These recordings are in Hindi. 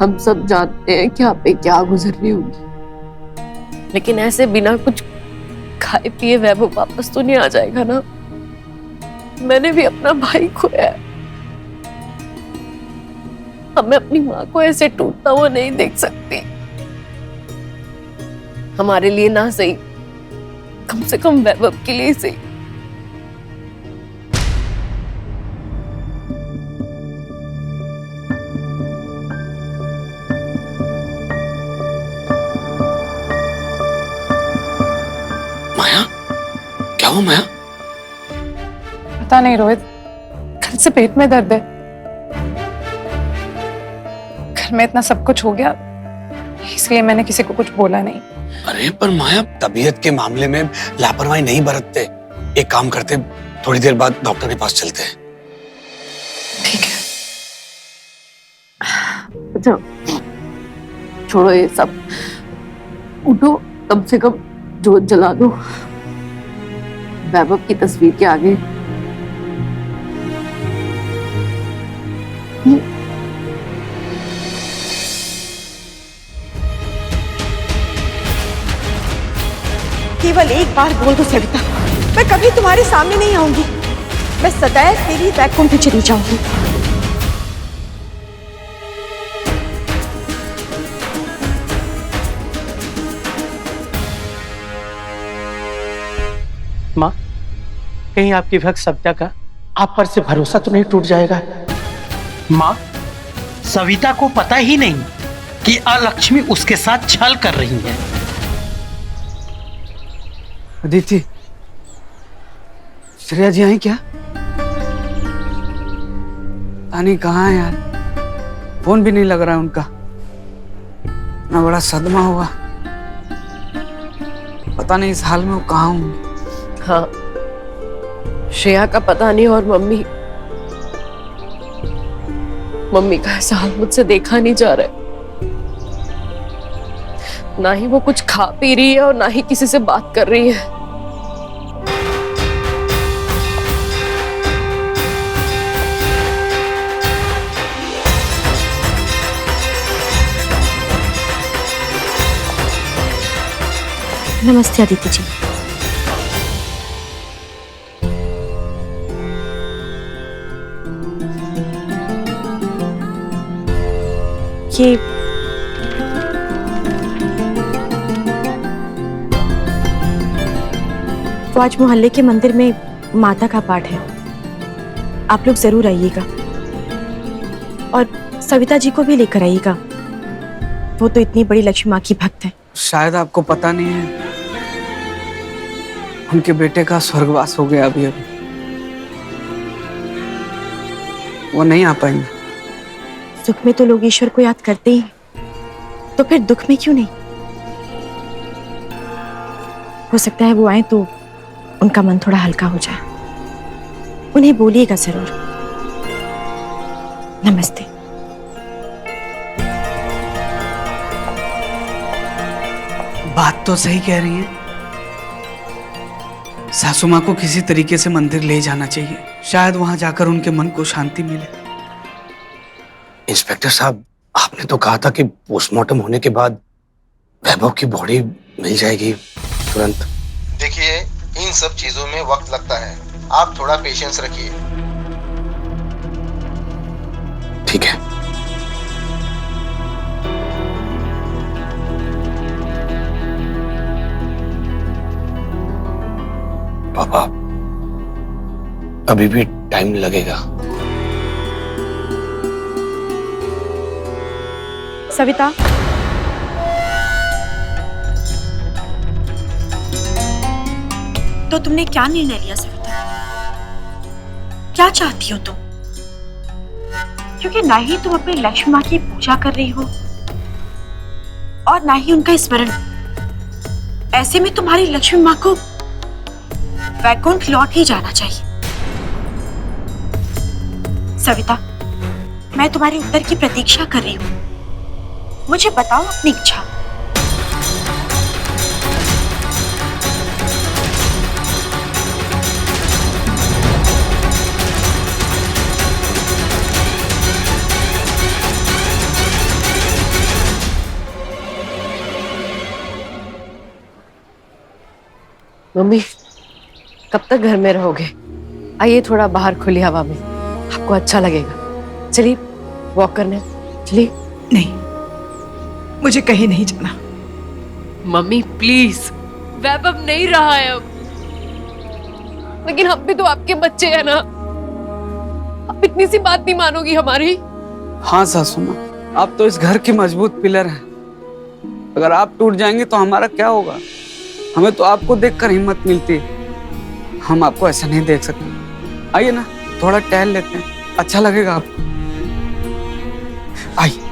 हम सब जानते हैं कि आप पे क्या गुजर रही होगी, लेकिन ऐसे बिना कुछ खाए पिए वैभव वापस तो नहीं आ जाएगा ना। मैंने भी अपना भाई खोया है। अब मैं अपनी माँ को ऐसे टूटता हुआ नहीं देख सकती। हमारे लिए ना सही, कम से कम वैभव के लिए सही। माया, क्या हुआ माया? पता नहीं रोहित, कल से पेट में दर्द है। घर में इतना सब कुछ हो गया, इसलिए मैंने किसी को कुछ बोला नहीं। अरे पर माया, तबीयत के मामले में लापरवाही नहीं बरतते। एक काम करते, थोड़ी देर बाद डॉक्टर के पास चलते हैं। ठीक है। अच्छा छोड़ो ये सब, उठो, कम से कम जोत जला दो वैभव की तस्वीर के आगे। केवल एक बार बोल दो सविता, मैं कभी तुम्हारे सामने नहीं आऊंगी। मैं सदैव तेरी वैकुंठ में चली जाऊंगी। माँ, कहीं आपकी भक्त सविता का आप पर से भरोसा तो नहीं टूट जाएगा? माँ, सविता को पता ही नहीं कि अलक्ष्मी उसके साथ छल कर रही है। अदिति, श्रेया जी आई क्या? तानी कहाँ है यार? फोन भी नहीं लग रहा है उनका। ना बड़ा सदमा हुआ, पता नहीं इस हाल में वो कहाँ होंगे। हाँ, श्रेया का पता नहीं, और मम्मी का ऐसा हाल मुझसे देखा नहीं जा रहा है। ना ही वो कुछ खा पी रही है और ना ही किसी से बात कर रही है। नमस्ते अदिति जी। ये तो आज मोहल्ले के मंदिर में माता का पाठ है, आप लोग जरूर आइएगा और सविता जी को भी लेकर आइएगा। वो तो इतनी बड़ी लक्ष्मी माँ की भक्त है। शायद आपको पता नहीं है, उनके बेटे का स्वर्गवास हो गया अभी। वो नहीं आ पाएंगे। सुख में तो लोग ईश्वर को याद करते ही, तो फिर दुख में क्यों नहीं? हो सकता है वो आए तो उनका मन थोड़ा हल्का हो जाए। उन्हें बोलिएगा जरूर। नमस्ते। बात तो सही कह रही है, सासू माँ को किसी तरीके से मंदिर ले जाना चाहिए। शायद वहां जाकर उनके मन को शांति मिले। इंस्पेक्टर साहब, आपने तो कहा था कि पोस्टमार्टम होने के बाद वैभव की बॉडी मिल जाएगी तुरंत। देखिए, इन सब चीजों में वक्त लगता है, आप थोड़ा पेशेंस रखिए। ठीक है। पापा, अभी भी टाइम लगेगा। सविता, तो तुमने क्या निर्णय लिया सविता? क्या चाहती हो तुम? क्योंकि ना ही तुम अपनी लक्ष्मी माँ की पूजा कर रही हो और ना ही उनका स्मरण। ऐसे में तुम्हारी लक्ष्मी माँ को वैकुंठ लौट ही जाना चाहिए। सविता, मैं तुम्हारे उत्तर की प्रतीक्षा कर रही हूँ। मुझे बताओ अपनी इच्छा। मम्मी कब तक घर में रहोगे? आइए थोड़ा बाहर खुली हवा में, आपको अच्छा लगेगा। चलिए वॉक करने, चलिए। नहीं, मुझे कहीं नहीं जाना। मम्मी प्लीज, वैभव नहीं रहा है अब। लेकिन हम भी तो आपके बच्चे हैं ना, आप इतनी सी बात नहीं मानोगी हमारी? हाँ सासू माँ, आप तो इस घर की मजबूत पिलर हैं। अगर आप टूट जाएंगे तो हमारा क्या होगा? हमें तो आपको देखकर हिम्मत मिलती है, हम आपको ऐसा नहीं देख सकते। आइए ना, थोड़ा टहल लेते हैं, अच्छा लगेगा आपको। आइए।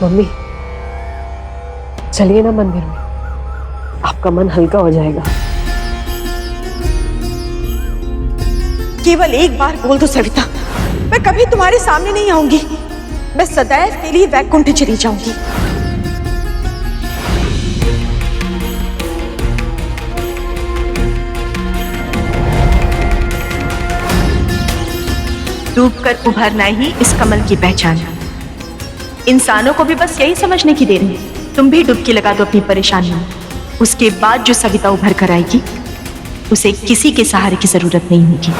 मम्मी चलिए ना मंदिर में, आपका मन हल्का हो जाएगा। केवल एक बार बोल दो सविता, मैं कभी तुम्हारे सामने नहीं आऊंगी। मैं सदैव के लिए वैकुंठ चली जाऊंगी। डूब कर उभरना ही इस कमल की पहचान है। इंसानों को भी बस यही समझने की देर है। तुम भी डुबकी लगा दो अपनी परेशानी में, उसके बाद जो सविता उभर कर आएगी उसे किसी के सहारे की जरूरत नहीं होगी।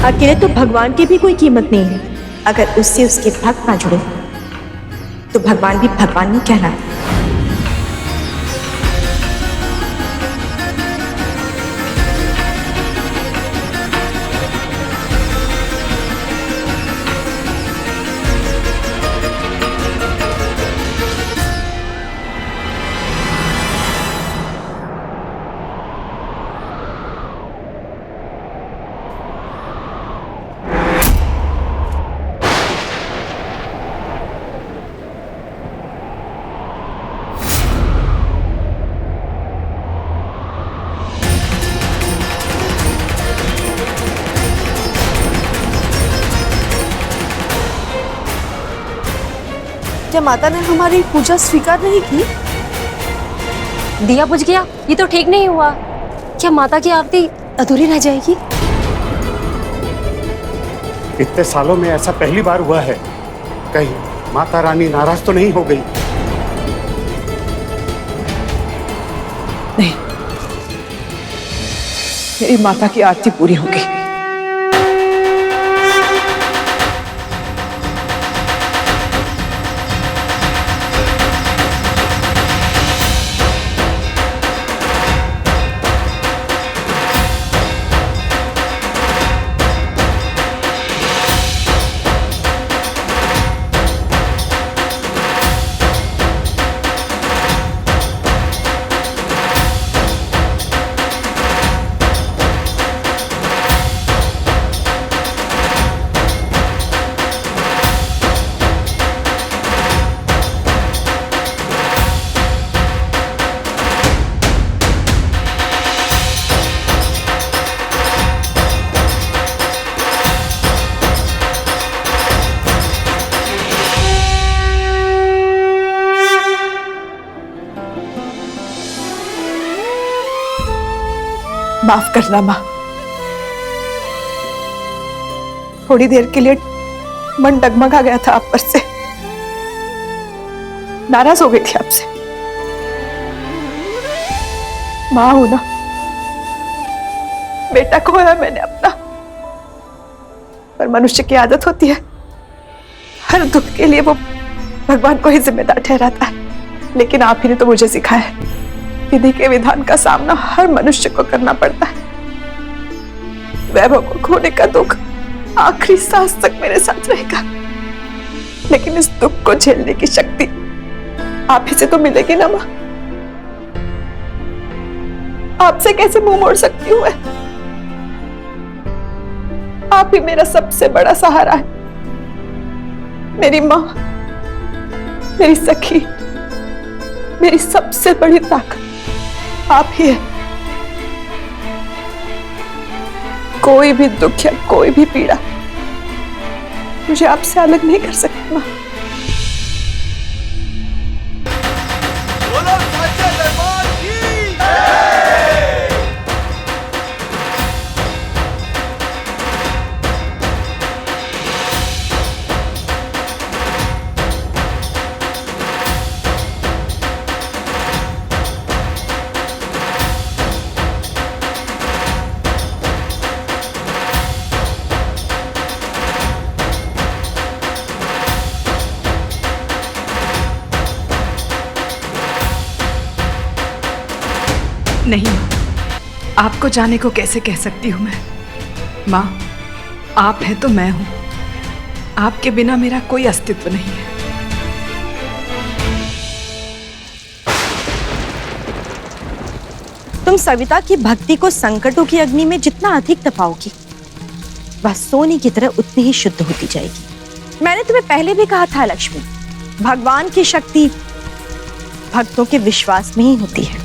अकेले तो भगवान की भी कोई कीमत नहीं है। अगर उससे उसके भक्त ना जुड़े तो भगवान भी भगवान नहीं कहलाते। क्या माता ने हमारी पूजा स्वीकार नहीं की? दिया बुझ गया, ये तो ठीक नहीं हुआ। क्या माता की आरती अधूरी रह जाएगी? इतने सालों में ऐसा पहली बार हुआ है। कहीं माता रानी नाराज तो नहीं हो गई? नहीं, मेरी माता की आरती पूरी होगी। माफ करना माँ, थोड़ी देर के लिए मन डगमगा गया था आप पर से, नाराज हो गई थी आपसे। माँ हूं ना, बेटा खोया मैंने अपना, पर मनुष्य की आदत होती है हर दुख के लिए वो भगवान को ही जिम्मेदार ठहराता है। लेकिन आप ही ने तो मुझे सिखाया है, विधि के विधान का सामना हर मनुष्य को करना पड़ता है। वैभव को खोने का दुख आखिरी सांस तक मेरे साथ रहेगा, लेकिन इस दुख को झेलने की शक्ति आप ही से तो मिलेगी ना माँ। आपसे कैसे मुंह मोड़ सकती हूँ मैं? आप ही मेरा सबसे बड़ा सहारा है, मेरी माँ, मेरी सखी, मेरी सबसे बड़ी ताकत आप ही है। कोई भी दुख या कोई भी पीड़ा मुझे आपसे अलग नहीं कर सकती माँ। नहीं, आपको जाने को कैसे कह सकती हूँ मैं? माँ, आप है तो मैं हूं। आपके बिना मेरा कोई अस्तित्व नहीं है। तुम सविता की भक्ति को संकटों की अग्नि में जितना अधिक तपाओगी, वह सोने की तरह उतनी ही शुद्ध होती जाएगी। मैंने तुम्हें पहले भी कहा था लक्ष्मी, भगवान की शक्ति भक्तों के विश्वास में ही होती है।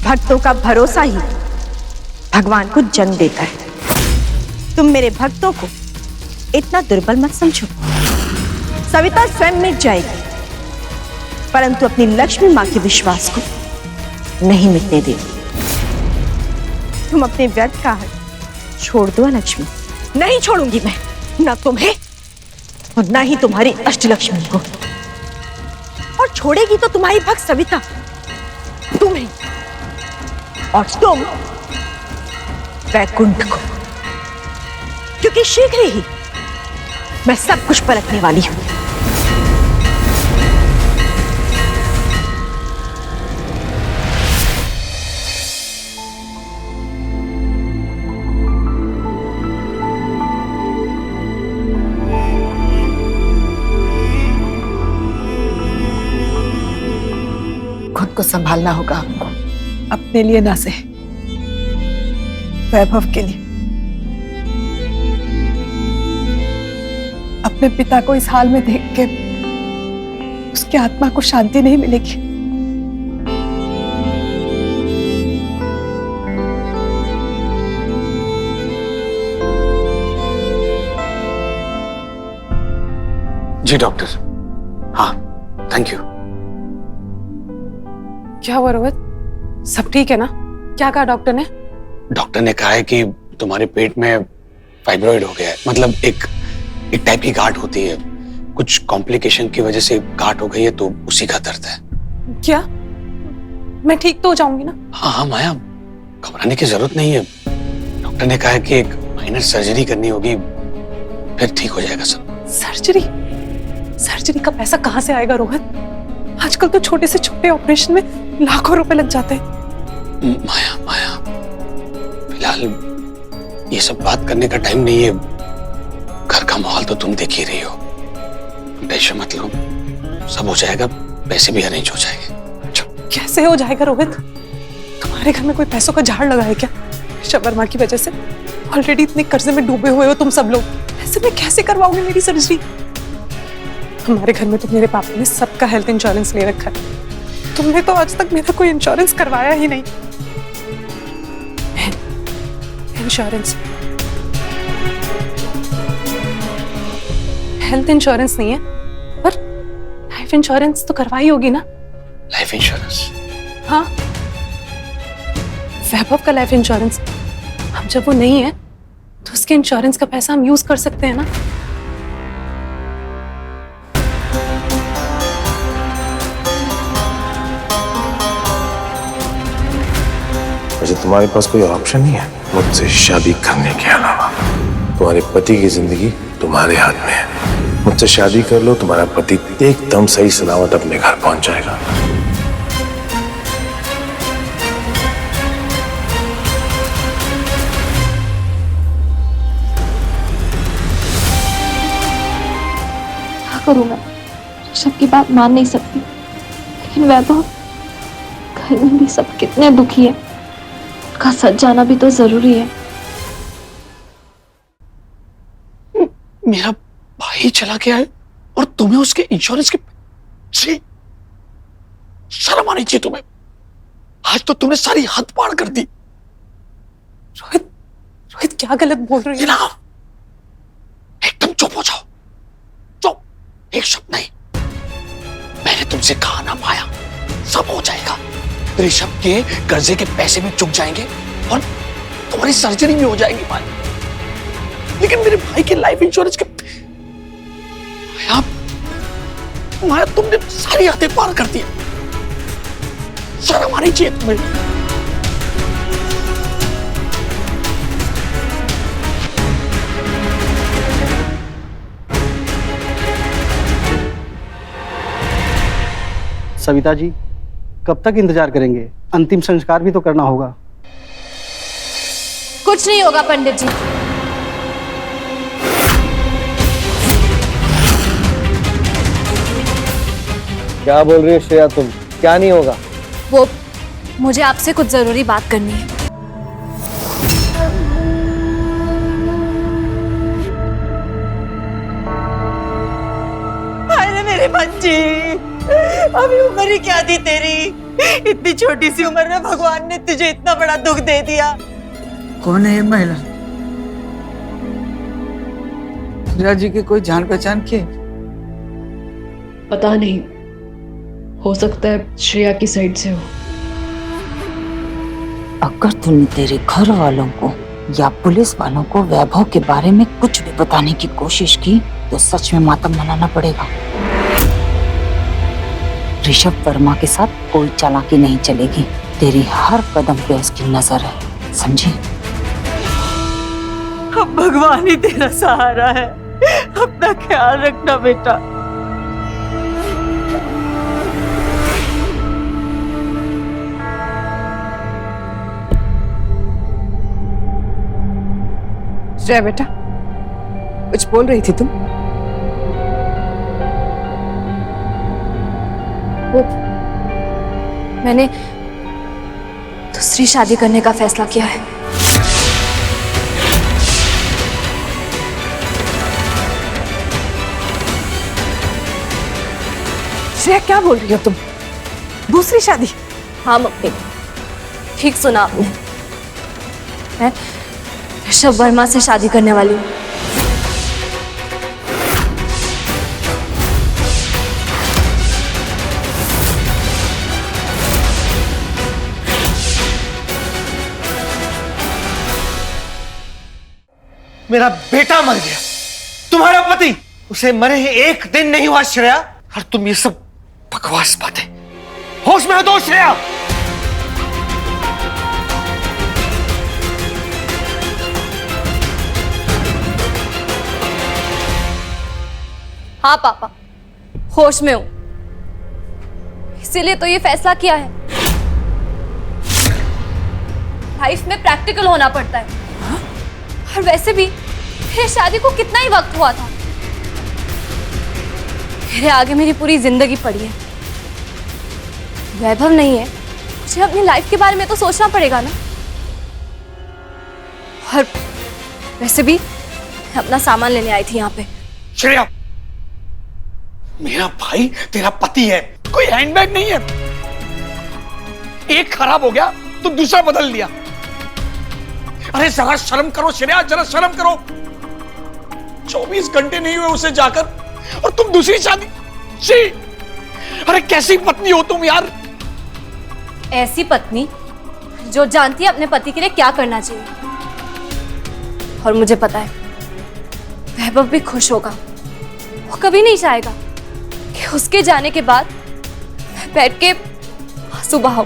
भक्तों का भरोसा ही भगवान को जन्म देता है। तुम मेरे भक्तों को इतना दुर्बल मत समझो। सविता स्वयं मिट जाएगी, परंतु अपनी लक्ष्मी मां के विश्वास को नहीं मिटने देगी। तुम अपने व्यर्थ का हट छोड़ दो लक्ष्मी। नहीं छोड़ूंगी मैं, न तुम्हें और न ही तुम्हारी अष्टलक्ष्मी को। और छोड़ेगी तो तुम्हारी भक्त सविता, तुम्हें और तुम वैकुंठ को, क्योंकि शीघ्र ही मैं सब कुछ पलटने वाली हूं। खुद को संभालना होगा आपको, अपने लिए ना से, वैभव के लिए। अपने पिता को इस हाल में देख के उसकी आत्मा को शांति नहीं मिलेगी। जी डॉक्टर, हाँ थैंक यू। क्या हुआ रोहित, सब ठीक है ना? क्या कहा डॉक्टर ने? डॉक्टर ने कहा है कि तुम्हारे पेट में फाइब्रॉइड हो गया है, मतलब एक टाइप की गांठ होती है, कुछ कॉम्प्लिकेशन की वजह से गांठ हो गई है, तो उसी का दर्द है। क्या मैं ठीक तो हो जाऊंगी ना? हाँ हाँ माया, घबराने की जरूरत नहीं है। डॉक्टर ने कहा है कि एक माइनर सर्जरी करनी होगी, फिर ठीक हो जाएगा सब। सर्जरी? सर्जरी का पैसा कहाँ से आएगा रोहित? आजकल तो छोटे से छोटे ऑपरेशन में लाखों रुपए लग जाते हैं। माया माया, फिलहाल ये सब बात करने का टाइम नहीं है। घर का माहौल तो तुम देख ही रही हो, टेंशन मत लो, सब हो जाएगा, पैसे भी अरेंज हो जाएंगे। कैसे हो जाएगा रोहित? तुम्हारे घर में कोई पैसों का झाड़ लगा है क्या? शबरमा की वजह से ऑलरेडी इतने कर्जे में डूबे हुए हो तुम सब लोग, ऐसे में कैसे करवाओगे मेरी सर्जरी? हमारे घर में तो मेरे पापा ने सबका हेल्थ इंश्योरेंस ले रखा है, तुमने तो आज तक मेरा कोई इंश्योरेंस करवाया ही नहीं। इंश्योरेंस, हेल्थ इंश्योरेंस नहीं है, पर लाइफ इंश्योरेंस तो करवाई होगी ना? Life insurance? हाँ, वैभव का लाइफ इंश्योरेंस। अब जब वो नहीं है तो उसके इंश्योरेंस का पैसा हम यूज कर सकते हैं ना? वैसे तुम्हारे पास कोई ऑप्शन नहीं है मुझसे शादी करने के अलावा। तुम्हारे पति की जिंदगी तुम्हारे हाथ में है। मुझसे शादी कर लो, तुम्हारा पति एकदम सही सलामत अपने घर पहुंच जाएगा। करूं मैं? ऋषभ की बात मान नहीं सकती, लेकिन वैभव, घर में भी सब कितने दुखी है, उनका सच जाना भी तो जरूरी है। मेरा भाई चला गया है और तुम्हें उसके इंश्योरेंस की छी, शर्म आनी चाहिए तुम्हें। आज तो तुमने सारी हद पार कर दी। रोहित, रोहित क्या गलत बोल रही है? एकदम चुप हो जाओ, चुप, एक शब्द नहीं। मैंने तुमसे कहा ना माया, सब हो जाएगा। ऋषभ के कर्जे के पैसे भी चुक जाएंगे और तुम्हारी सर्जरी भी हो जाएगी माया। लेकिन मेरे भाई के लाइफ इंश्योरेंस के माया, तुमने सारी हदें पार कर दी। शर्म आनी चाहिए तुम्हें। सविता जी, कब तक इंतजार करेंगे? अंतिम संस्कार भी तो करना होगा। कुछ नहीं होगा पंडित जी। क्या बोल रही हो श्रेया तुम? क्या नहीं होगा? वो मुझे आपसे कुछ जरूरी बात करनी है। अरे मेरी बच्ची, अभी उम्र ही क्या थी तेरी? इतनी छोटी सी उम्र में भगवान ने तुझे इतना बड़ा दुख दे दिया। कौन है ये महिला? श्रेया जी की कोई जान पहचान की? पता नहीं, हो सकता है श्रेया की साइड से हो। अगर तूने तेरे घर वालों को या पुलिस वालों को वैभव के बारे में कुछ भी बताने की कोशिश की तो सच में मातम मनाना पड़ेगा। ऋषभ वर्मा के साथ कोई चालाकी नहीं चलेगी। तेरी हर कदम पे उसकी नजर है, समझी? अब भगवान ही तेरा सहारा है। अपना ख्याल रखना बेटा। श्रेया बेटा, कुछ बोल रही थी तुम? वो मैंने दूसरी शादी करने का फैसला किया है। श्रेया क्या बोल रही हो तुम? दूसरी शादी? हाँ मम्मी, ठीक सुना आपने। मैं ऋषभ वर्मा से शादी करने वाली हूँ। मेरा बेटा मर गया, तुम्हारा पति, उसे मरे ही एक दिन नहीं हुआ श्रेया, और तुम ये सब बकवास बातें। होश में हो तो श्रेया। हाँ पापा, होश में हूं, इसीलिए तो ये फैसला किया है। लाइफ में प्रैक्टिकल होना पड़ता है। और वैसे भी मेरे शादी को कितना ही वक्त हुआ था। मेरे आगे मेरी पूरी जिंदगी पड़ी है। वैभव नहीं है, मुझे अपनी लाइफ के बारे में तो सोचना पड़ेगा ना। और वैसे भी मैं अपना सामान लेने आई थी यहाँ पे। श्रेया, मेरा भाई तेरा पति है, कोई हैंडबैग नहीं है। एक खराब हो गया तो दूसरा बदल लिया। अरे जरा शर्म करो श्रेया, जरा शर्म करो। 24 घंटे नहीं हुए उसे जाकर और तुम दूसरी शादी। जी, अरे कैसी पत्नी हो तुम यार। ऐसी पत्नी जो जानती है अपने पति के लिए क्या करना चाहिए। और मुझे पता है वैभव भी खुश होगा। वो कभी नहीं चाहेगा कि उसके जाने के बाद मैं बैठ के आंसू बहाऊं।